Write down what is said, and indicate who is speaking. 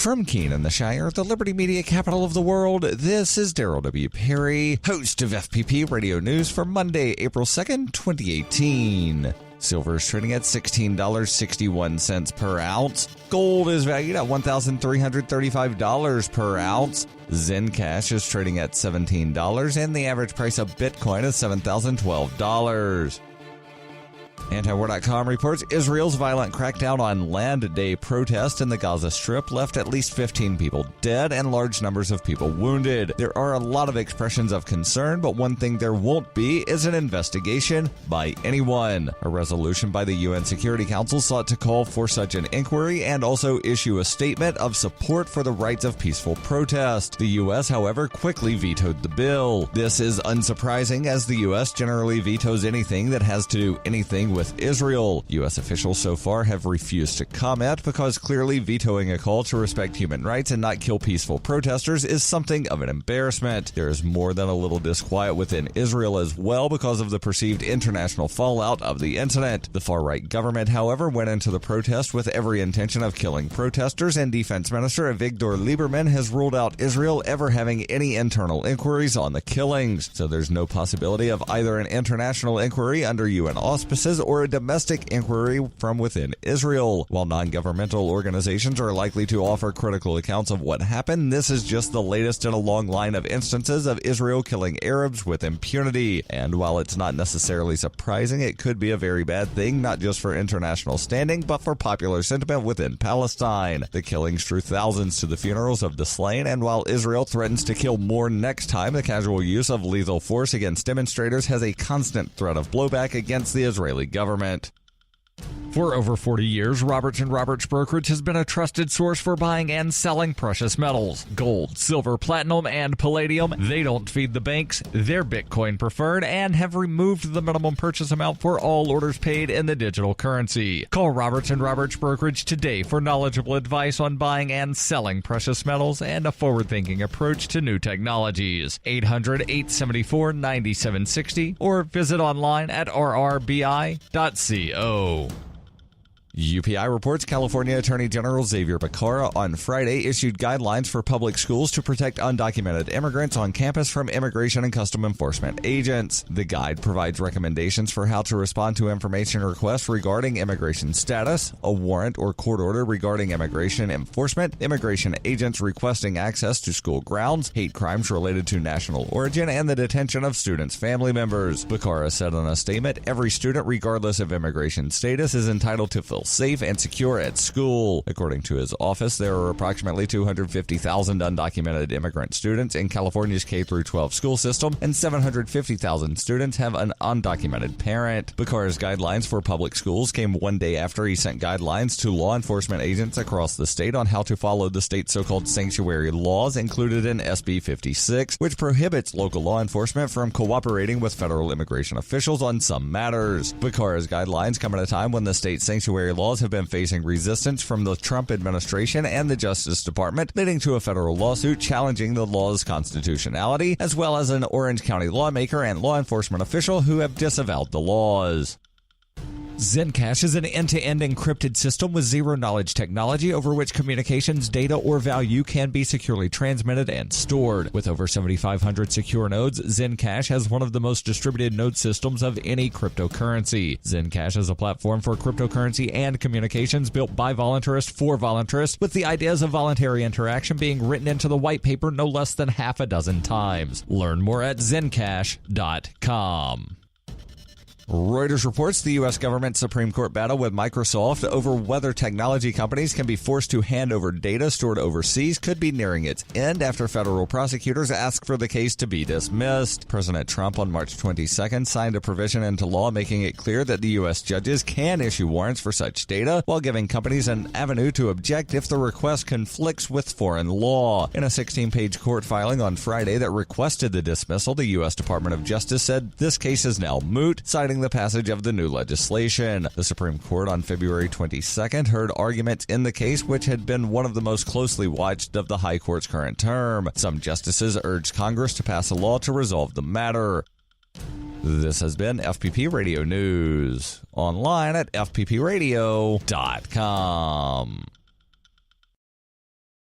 Speaker 1: From Keene in the Shire, the Liberty Media capital of the world, this is Daryl W. Perry, host of FPP Radio News for Monday, April 2nd, 2018. Silver is trading at $16.61 per ounce. Gold is valued at $1,335 per ounce. Zencash is trading at $17, and the average price of Bitcoin is $7,012. Antiwar.com reports Israel's violent crackdown on Land Day protests in the Gaza Strip left at least 15 people dead and large numbers of people wounded. There are a lot of expressions of concern, but one thing there won't be is an investigation by anyone. A resolution by the UN Security Council sought to call for such an inquiry and also issue a statement of support for the rights of peaceful protest. The U.S., however, quickly vetoed the bill. This is unsurprising, as the U.S. generally vetoes anything that has to do anything with Israel. U.S. officials so far have refused to comment because clearly vetoing a call to respect human rights and not kill peaceful protesters is something of an embarrassment. There is more than a little disquiet within Israel as well because of the perceived international fallout of the incident. The far-right government, however, went into the protest with every intention of killing protesters, and Defense Minister Avigdor Lieberman has ruled out Israel ever having any internal inquiries on the killings. So there's no possibility of either an international inquiry under UN auspices or a domestic inquiry from within Israel. While non-governmental organizations are likely to offer critical accounts of what happened, this is just the latest in a long line of instances of Israel killing Arabs with impunity. And while it's not necessarily surprising, it could be a very bad thing, not just for international standing, but for popular sentiment within Palestine. The killings drew thousands to the funerals of the slain, and while Israel threatens to kill more next time, the casual use of lethal force against demonstrators has a constant threat of blowback against the Israeli government. For over 40 years, Roberts & Roberts Brokerage has been a trusted source for buying and selling precious metals. Gold, silver, platinum, and palladium. They don't feed the banks. They're Bitcoin preferred and have removed the minimum purchase amount for all orders paid in the digital currency. Call Roberts & Roberts Brokerage today for knowledgeable advice on buying and selling precious metals and a forward-thinking approach to new technologies. 800-874-9760 or visit online at rrbi.co. UPI reports California Attorney General Xavier Becerra on Friday issued guidelines for public schools to protect undocumented immigrants on campus from immigration and custom enforcement agents. The guide provides recommendations for how to respond to information requests regarding immigration status, a warrant or court order regarding immigration enforcement, immigration agents requesting access to school grounds, hate crimes related to national origin, and the detention of students' family members. Becerra said in a statement, every student, regardless of immigration status, is entitled to feel safe and secure at school. According to his office, there are approximately 250,000 undocumented immigrant students in California's K-12 school system, and 750,000 students have an undocumented parent. Becerra's guidelines for public schools came one day after he sent guidelines to law enforcement agents across the state on how to follow the state's so-called sanctuary laws included in SB 56, which prohibits local law enforcement from cooperating with federal immigration officials on some matters. Becerra's guidelines come at a time when the state sanctuary laws have been facing resistance from the Trump administration and the Justice Department, leading to a federal lawsuit challenging the law's constitutionality, as well as an Orange County lawmaker and law enforcement official who have disavowed the laws. Zencash is an end-to-end encrypted system with zero-knowledge technology over which communications, data, or value can be securely transmitted and stored. With over 7,500 secure nodes, Zencash has one of the most distributed node systems of any cryptocurrency. Zencash is a platform for cryptocurrency and communications built by voluntarists for voluntarists, with the ideas of voluntary interaction being written into the white paper no less than half a dozen times. Learn more at zencash.com. Reuters reports the U.S. government's Supreme Court battle with Microsoft over whether technology companies can be forced to hand over data stored overseas could be nearing its end after federal prosecutors asked for the case to be dismissed. President Trump on March 22nd signed a provision into law making it clear that the U.S. judges can issue warrants for such data while giving companies an avenue to object if the request conflicts with foreign law. In a 16-page court filing on Friday that requested the dismissal, the U.S. Department of Justice said this case is now moot, citing the passage of the new legislation. The Supreme Court on February 22nd heard arguments in the case, which had been one of the most closely watched of the High Court's current term. Some justices urged Congress to pass a law to resolve the matter. This has been FPP Radio News, online at fppradio.com.